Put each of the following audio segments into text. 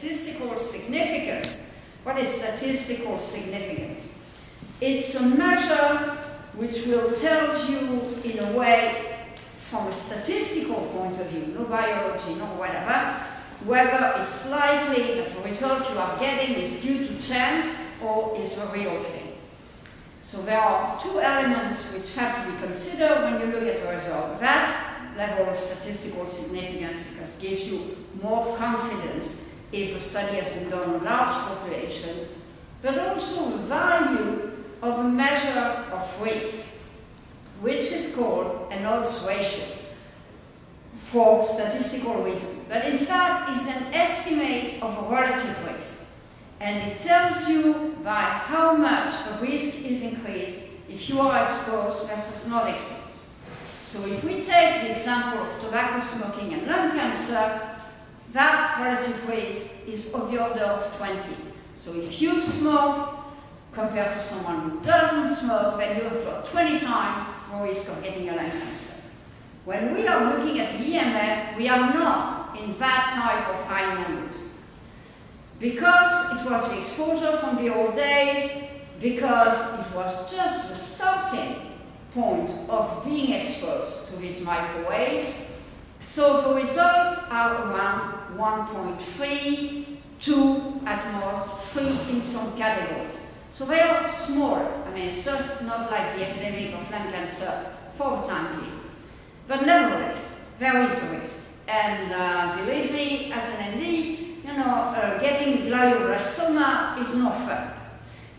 Statistical significance. What is statistical significance? It's a measure which will tell you, in a way, from a statistical point of view, no biology, no whatever, whether it's likely that the result you are getting is due to chance or is a real thing. So there are two elements which have to be considered when you look at the result. That level of statistical significance, because it gives you more confidence if a study has been done on a large population, but also the value of a measure of risk, which is called an odds ratio for statistical reasons. But in fact, it's an estimate of a relative risk. And it tells you by how much the risk is increased if you are exposed versus not exposed. So if we take the example of tobacco smoking and lung cancer, that relative risk is of the order of 20. So if you smoke compared to someone who doesn't smoke, then you have got 20 times the risk of getting a lung cancer. When we are looking at the EMF, we are not in that type of high numbers. Because it was the exposure from the old days, because it was just the starting point of being exposed to these microwaves, so the results are around 1.3 to at most 3 in some categories. So they are smaller. I mean, it's just not like the epidemic of lung cancer for the time being. But nevertheless, there is a risk. And believe me, as an ND, getting glioblastoma is not fun.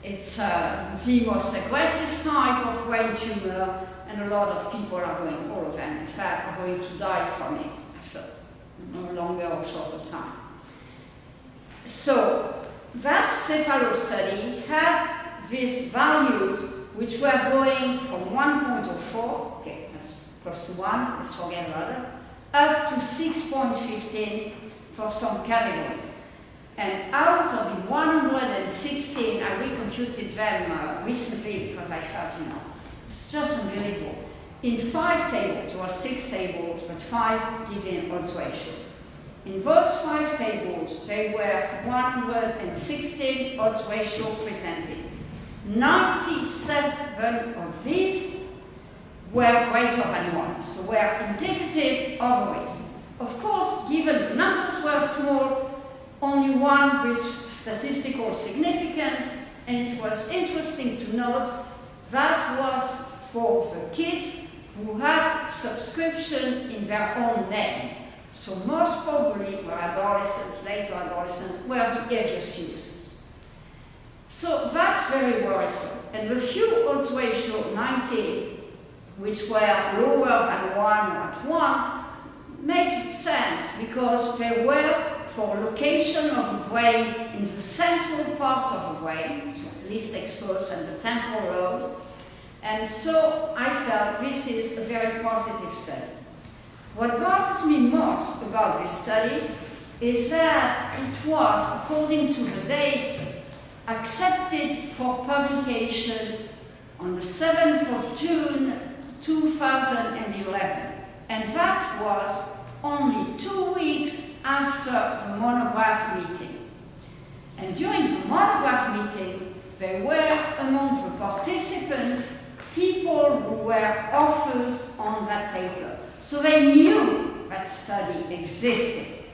It's the most aggressive type of brain tumor, and a lot of people are going, all of them, in fact, are going to die from it after no longer or shorter time. So that cephalo study had these values which were going from 1.04, okay, that's close to 1, let's forget about it, up to 6.15 for some categories. And out of the 116, I recomputed them recently because I thought, it's just unbelievable. In 5 tables, there were 6 tables, but 5 giving odds ratio. In those 5 tables, there were 116 odds ratio presented. 97 of these were greater than 1, so were indicative of a risk. Of course, given the numbers were small, only one reached statistical significance, and it was interesting to note that was for the kids who had subscription in their own name. So most probably were adolescents, later adolescents, were the heaviest users. So that's very worrisome. And the few odds ratio 19, which were lower than 1 or at 1, makes sense because they were for location of the brain in the central part of the brain, so least exposed and the temporal lobes. And so I felt this is a very positive study. What bothers me most about this study is that it was, according to the dates, accepted for publication on the 7th of June 2011. And that was only 2 weeks after the monograph meeting. And during the monograph meeting, there were among the participants people who were authors on that paper. So they knew that study existed.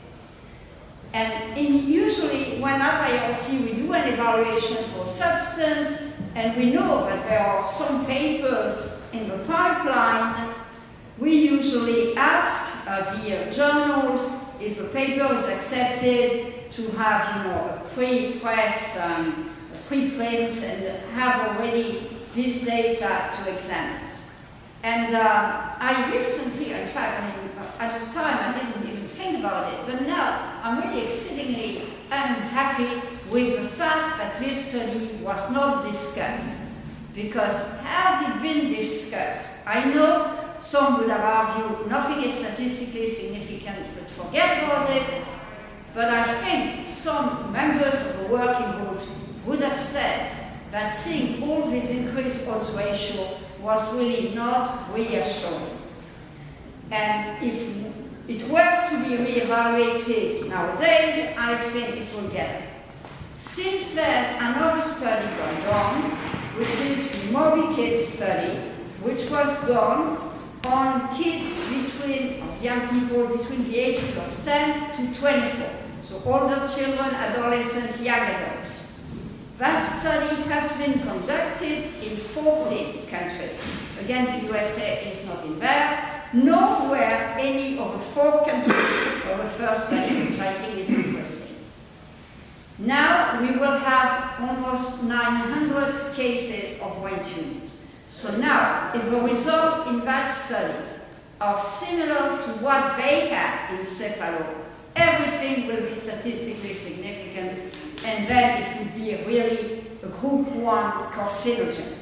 And usually when at IRC we do an evaluation for substance, and we know that there are some papers in the pipeline, we usually ask the journals if the paper is accepted to have, a pre-press, preprint, and have already this data to examine. And I recently, in fact, at the time I didn't even think about it, but now I'm really exceedingly unhappy with the fact that this study was not discussed. Because had it been discussed, I know some would have argued nothing is statistically significant, but forget about it. But I think some members of the working group would have said that seeing all this increased odds ratio was really not reassuring. And if it were to be re-evaluated nowadays, I think it will get it. Since then, another study got done, which is the Moby Kids study, which was done on kids young people between the ages of 10 to 24. So older children, adolescents, young adults. That study has been conducted in 14 countries. Again, the USA is not in there, nor were any of the 4 countries of the first study, which I think is interesting. Now we will have almost 900 cases of brain tumors. So now, if the results in that study are similar to what they had in cephalo, everything will be statistically significant, and then it will be really a group 1 carcinogen.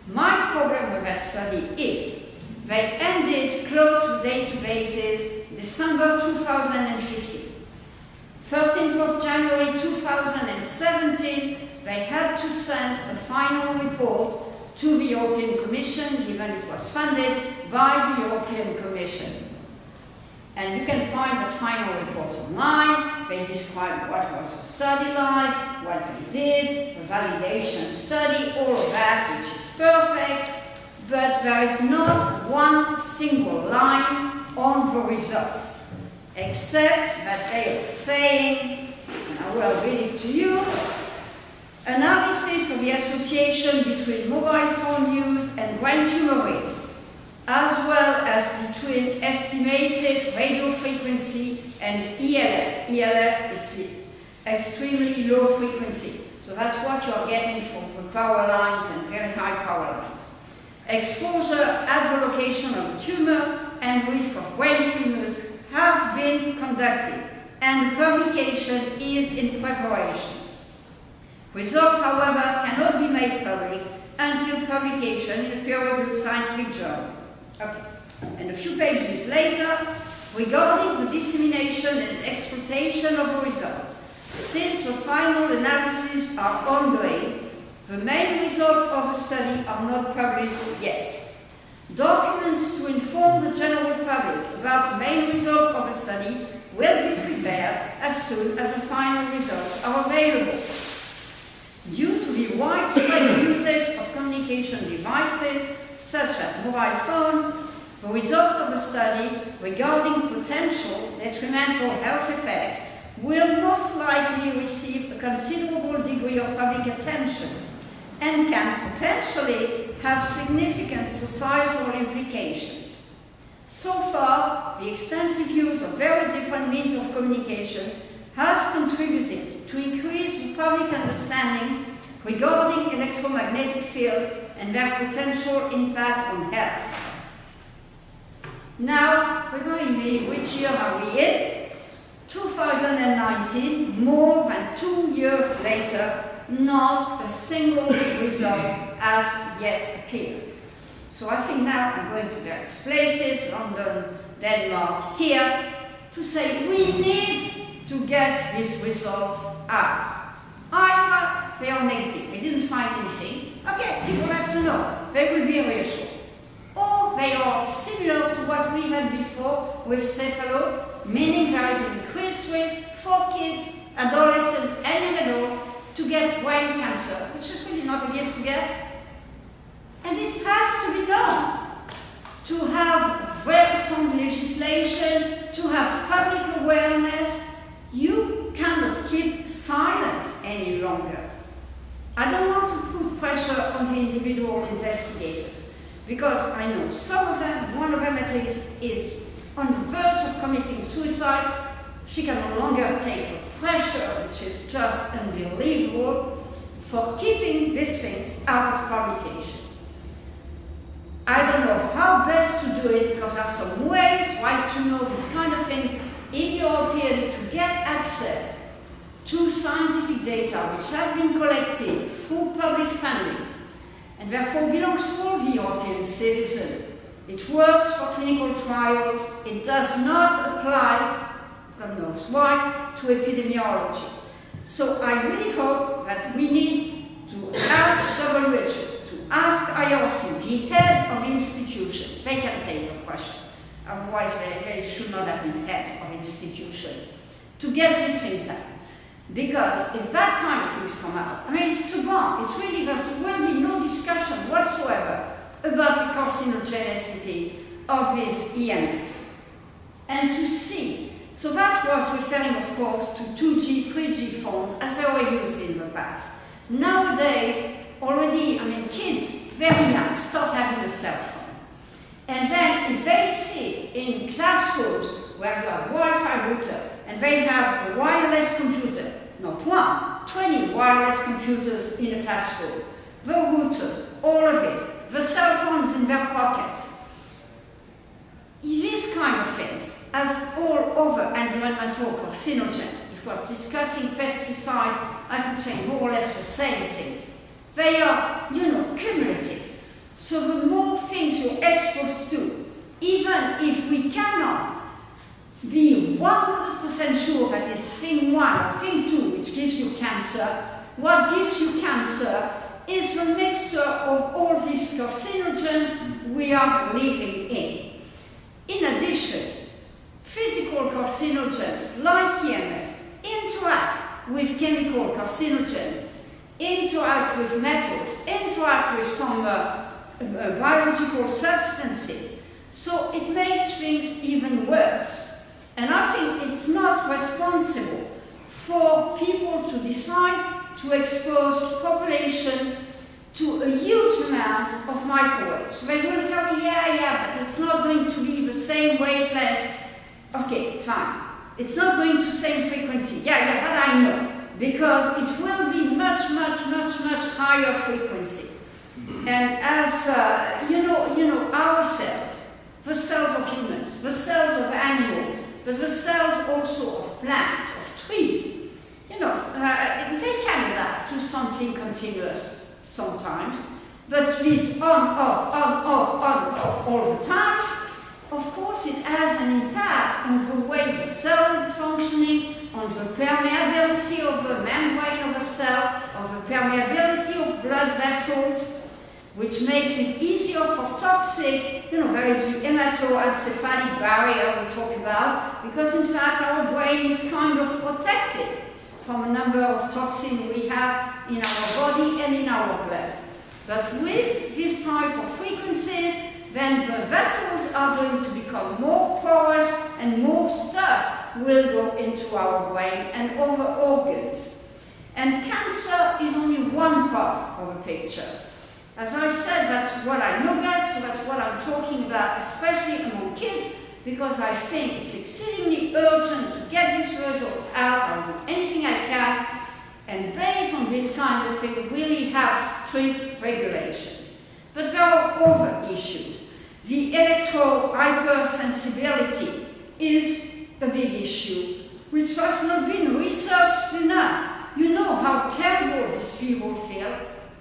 My problem with that study is they ended closed databases December 2015. 13th of January 2017, they had to send a final report to the European Commission, given it was funded by the European Commission. And you can find that final report online. They describe what was the study like, what they did, the validation study, all of that, which is perfect. But there is not one single line on the result, except that they are saying, and I will read it to you, analysis of the association between mobile phone use and brain tumor risk, as well as between estimated radio frequency and ELF. ELF, it's the extremely low frequency. So that's what you're getting from the power lines and very high power lines. Exposure at the location of the tumor and risk of brain tumors have been conducted, and publication is in preparation. Results, however, cannot be made public until publication in a peer-reviewed scientific journal. Okay. And a few pages later, regarding the dissemination and exploitation of the result, since the final analyses are ongoing, the main results of the study are not published yet. Documents to inform the general public about the main result of the study will be prepared as soon as the final results are available. Due to the widespread usage of communication devices, such as mobile phone, the result of the study regarding potential detrimental health effects will most likely receive a considerable degree of public attention and can potentially have significant societal implications. So far, the extensive use of very different means of communication has contributed to increase the public understanding regarding electromagnetic fields and their potential impact on health. Now, remind me, which year are we in? 2019, more than 2 years later, not a single result has yet appeared. So I think now I'm going to various places, London, Denmark, here, to say we need to get these results out. Either they are negative, we didn't find anything, okay, people have to know, they will be reassured. Or they are similar to what we had before with cephalo, meaning there is an increased risk for kids, adolescents, and adults to get brain cancer, which is really not a gift to get. And it has to be done. To have very strong legislation, to have public awareness, you cannot keep silent any longer. I don't want to put pressure on the individual investigators, because I know some of them, one of them at least, is on the verge of committing suicide. She can no longer take the pressure, which is just unbelievable, for keeping these things out of publication. I don't know how best to do it, because there are some ways why to know this kind of things in European to get access to scientific data which have been collected through public funding and therefore belongs to all the European citizens. It works for clinical trials. It does not apply, God knows why, to epidemiology. So I really hope that we need to ask WHO, to ask IRC, the head of institutions, they can take the question, Otherwise, they should not have been head of institution to get these things out. Because if that kind of things come out, I mean, it's a bomb. It's really, there will be no discussion whatsoever about the carcinogenicity of this EMF. And to see, so that was referring, of course, to 2G, 3G phones as they were used in the past. Nowadays, already, I mean, kids, very young, start having a cell phone. And then if they sit in classrooms where you have Wi-Fi router, and they have a wireless computer, not one, 20 wireless computers in a classroom, the routers, all of it, the cell phones in their pockets. These kind of things, as all other environmental carcinogens, if we're discussing pesticides, I could say more or less the same thing. They are, cumulative. So the more things you're exposed to, even if we cannot be 100% sure that it's thing 1 or thing 2 which gives you cancer, what gives you cancer is the mixture of all these carcinogens we are living in. In addition, physical carcinogens like EMF interact with chemical carcinogens, interact with metals, interact with some biological substances. So it makes things even worse. And I think it's not responsible for people to decide to expose population to a huge amount of microwaves. So they will tell me, yeah, but it's not going to be the same wavelength. Okay, fine. It's not going to same frequency. Yeah, that I know. Because it will be much higher frequency. And as, our cells, the cells of humans, the cells of animals, but the cells also of plants, of trees, they can adapt to something continuous sometimes, but this on-off all the time, of course it has an impact on the way the cell is functioning, on the permeability of the membrane of a cell, of the permeability of blood vessels, which makes it easier for toxic, there is the hematoencephalic barrier we talk about, because in fact our brain is kind of protected from a number of toxins we have in our body and in our blood. But with this type of frequencies, then the vessels are going to become more porous and more stuff will go into our brain and other organs. And cancer is only one part of the picture. As I said, that's what I know best, so that's what I'm talking about, especially among kids, because I think it's exceedingly urgent to get this result out. I'll do anything I can, and based on this kind of thing, really have strict regulations. But there are other issues. The electro-hypersensibility is a big issue, which has not been researched enough. You know how terrible these people feel,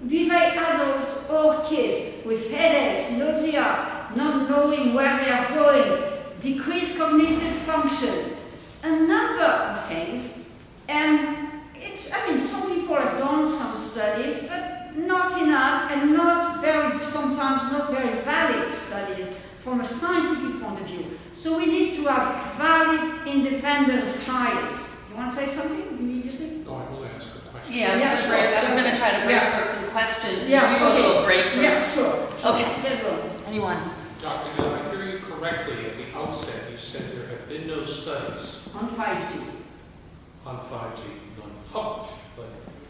be they adults or kids, with headaches, nausea, not knowing where they are going, decreased cognitive function, a number of things. And some people have done some studies, but not enough, and sometimes not very valid studies from a scientific point of view. So we need to have valid, independent science. You want to say something immediately? No, I will ask a question. Yeah, I was going to try to break for some questions. Yeah, a little break for sure. Okay. Anyone? Dr. did I hear you correctly at the outset? You said there have been no studies On 5G. on 5G done published, but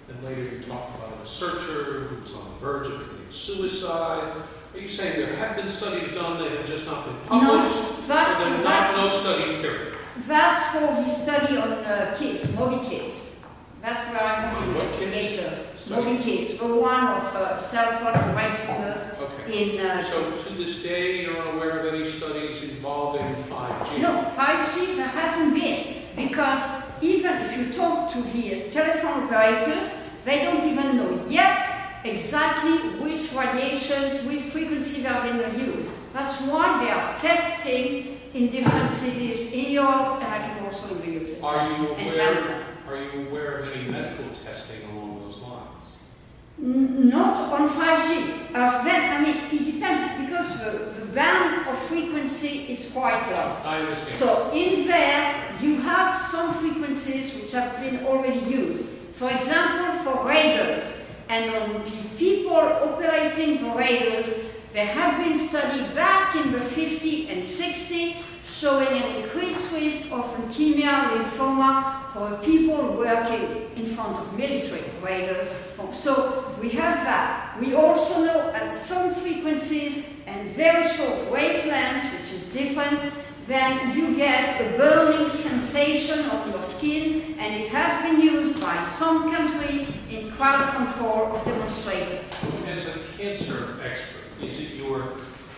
then later you talked about a researcher who was on the verge of committing suicide. Are you saying there have been studies done that have just not been published? No, that's no studies, period. That's for the study on kids, Moby Kids. That's where I'm the investigators. Moby Kids, the one of cell phone and brain tumors in So to this day, you're unaware of any studies involving 5G? No, 5G there hasn't been, because even if you talk to the telephone operators, they don't even know yet exactly which radiations, which frequency they are going to use. That's why they are testing in different cities in Europe, and I think also in the US and Canada. Are you aware of any medical testing along those lines? Not on 5G. It depends because the band of frequency is quite large. I understand. So in there, you have some frequencies which have been already used. For example, for radars, and on the people operating the radars, there have been studies back in the 50 and 60 showing an increased risk of leukemia, lymphoma for people working in front of military radars. So we have that. We also know at some frequencies and very short wavelengths, which is different, then you get a burning sensation on your skin, and it has been used by some country in crowd control of demonstrators. As a cancer expert, is it your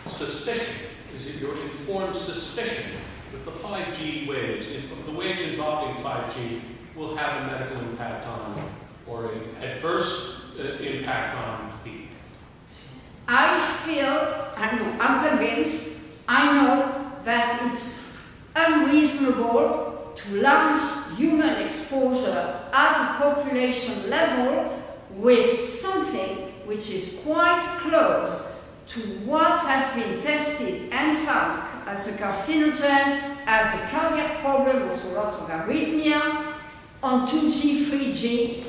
suspicion, is it your informed suspicion that the 5G waves, the waves involving 5G, will have a medical impact on, or an adverse impact on people? I'm convinced, I know that it's unreasonable to launch human exposure at a population level with something which is quite close to what has been tested and found as a carcinogen, as a cardiac problem, also lots of arrhythmia, on 2G, 3G,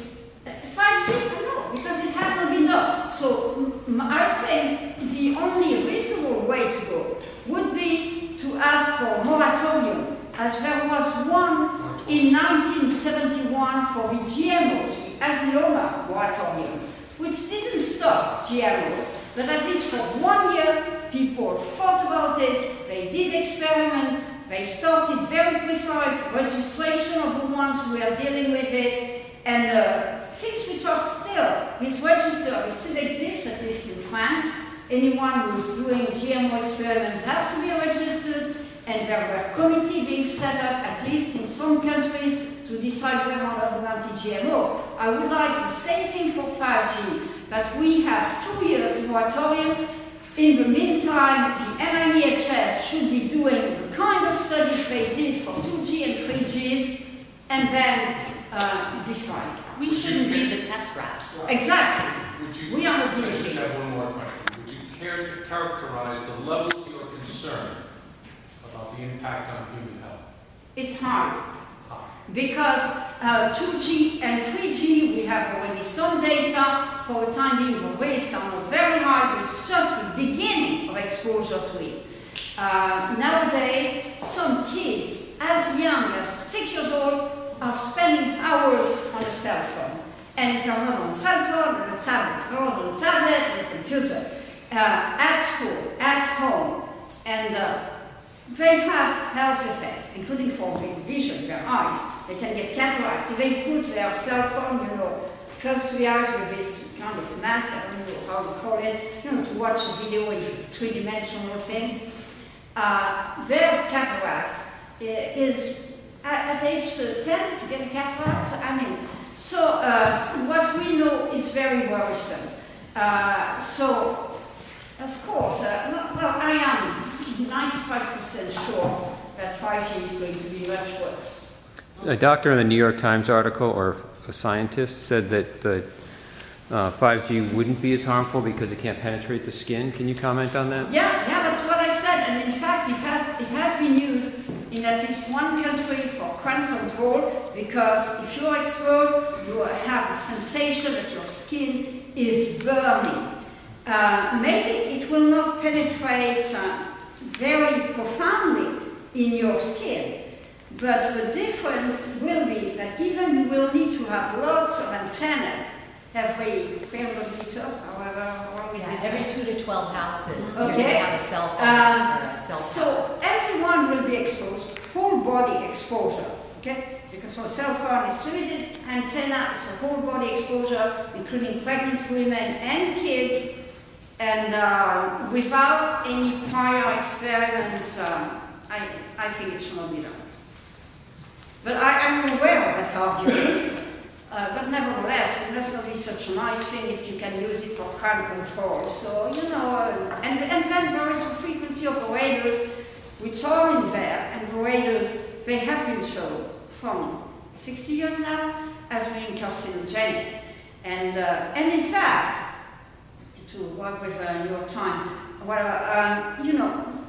5G, no, because it has not been done. So I think the only reasonable way to go would be to ask for a moratorium, as there was one in 1971 for the GMOs, the Asioma moratorium, which didn't stop GMOs, but at least for 1 year, people thought about it, they did experiment, they started very precise registration of the ones who were dealing with it, and things which are still, this register still exists, at least in France. Anyone who's doing GMO experiment has to be registered, and there were committees being set up, at least in some countries, to decide whether or not we wanted GMO. I would like the same thing for 5G, that we have 2 years moratorium. In the meantime, the NIEHS should be doing the kind of studies they did for 2G and 3Gs, and then decide. We shouldn't be the test rats. Exactly. We are not I guinea just pigs. have one more question. Would you care to characterize the level of your concern about the impact on human health? It's hard. Because 2G and 3G, we have already some data. For the time being, the risks are not very high. It's just the beginning of exposure to it. Nowadays, some kids as young as 6 years old are spending hours on a cell phone. And if they're not on a cell phone, on a tablet, or on a tablet, or a computer, at school, at home, and they have health effects, including for the vision, their eyes. They can get cataracts. If they put their cell phone, close to the eyes with this kind of mask, I don't know how to call it, to watch a video in three-dimensional things, their cataract is at age 10 to get a cataract. So what we know is very worrisome. So, of course, I am 95% sure that 5G is going to be much worse. A doctor in the New York Times article, or a scientist, said that the 5G wouldn't be as harmful because it can't penetrate the skin. Can you comment on that? Yeah, that's what I said. And in fact, it has been used in at least one country for crime control, because if you're exposed, you have a sensation that your skin is burning. Maybe it will not penetrate very profoundly in your skin, but the difference will be that even you will need to have lots of antennas every 300 meters, however, every 2 to 12 houses. Okay. You're going to have a cell phone or a cell So everyone will be exposed, whole body exposure, okay? Because for cell phone it's limited antenna, it's a whole body exposure, including pregnant women and kids, and without any prior experiment, I think it should not be done. But I am aware of that argument. But nevertheless, it must not be such a nice thing if you can use it for crime control. So, and then there is a frequency of the radars which are in there, and the radars, they have been shown from 60 years now as being carcinogenic. And in fact, to work with New York Times, well,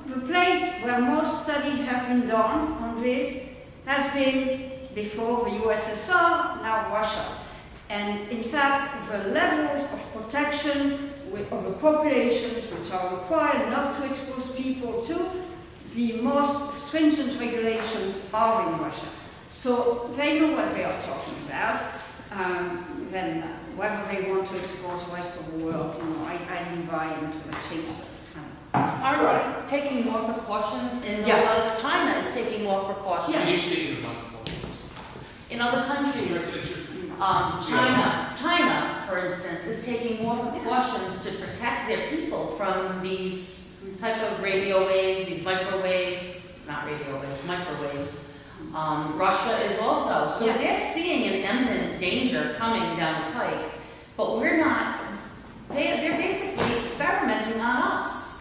the place where most studies have been done on this has been before the USSR, now Russia. And in fact, the levels of protection of the populations which are required not to expose people to the most stringent regulations are in Russia. So they know what they are talking about. Then whether they want to expose the rest of the world, I didn't buy into the things. Aren't they taking more precautions in those other, China is taking more precautions. Can you speak in the microphone? In other countries, China, for instance, is taking more precautions to protect their people from these type of radio waves, these microwaves, not radio waves, microwaves. Russia is also. So they're seeing an imminent danger coming down the pike, but we're not. They're basically experimenting on us.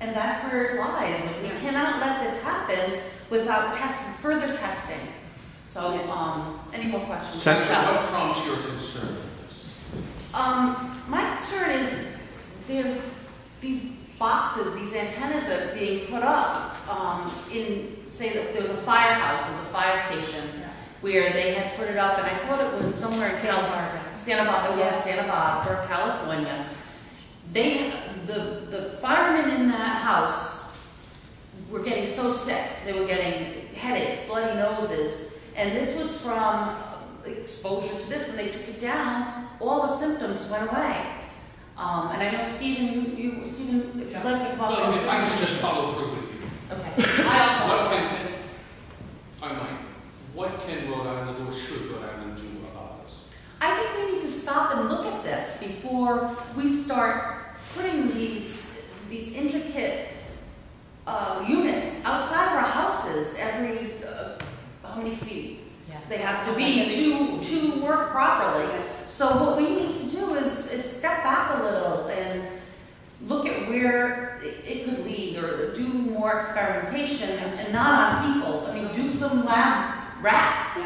And that's where it lies. We cannot let this happen without further testing. So, any more questions? Senator, what prompts your concern in this? My concern is these boxes, these antennas are being put up in, say, that there was a firehouse, there's a fire station, where they had put it up, and I thought it was somewhere in Santa Barbara, California. The firemen in that house were getting so sick. They were getting headaches, bloody noses, and this was from exposure to this. When they took it down, all the symptoms went away. And I know Stephen, Stephen, if you'd like to come up. No, if I can just follow through with you. Okay. I also have a question. I might. What can Rhode Island or should Rhode Island do about this? I think we need to stop and look at this before we start putting these intricate units outside of our houses every how many feet? Yeah. They have to be to work properly. So what we need to do is step back a little and look at where it could lead, or do more experimentation, and not on people. I mean, do some lab rat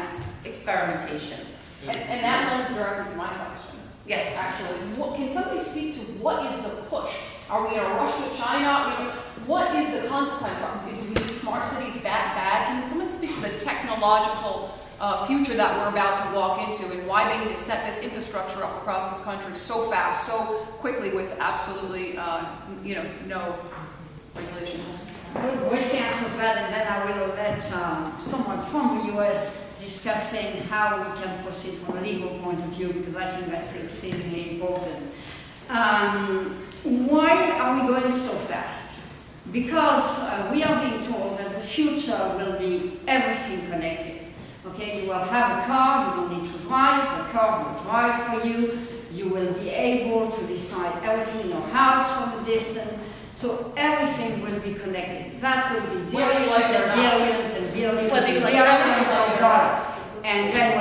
experimentation. And that leads directly to my question. Yes. Actually, can somebody speak to what is the push? Are we in a rush with China? What is the consequence? Do we see smart cities that bad? Can someone speak to the technological future that we're about to walk into, and why they need to set this infrastructure up across this country so fast, so quickly, with absolutely no regulations? We'll answer that, and then I will let someone from the US discussing how we can proceed from a legal point of view, because I think that's exceedingly important. Why are we going so fast? Because we are being told that the future will be everything connected. Okay, you will have a car, you don't need to drive, the car will drive for you, you will be able to decide everything in your house from a distance, so everything will be connected. That will be billions and billions and billions and billions of dollars. And then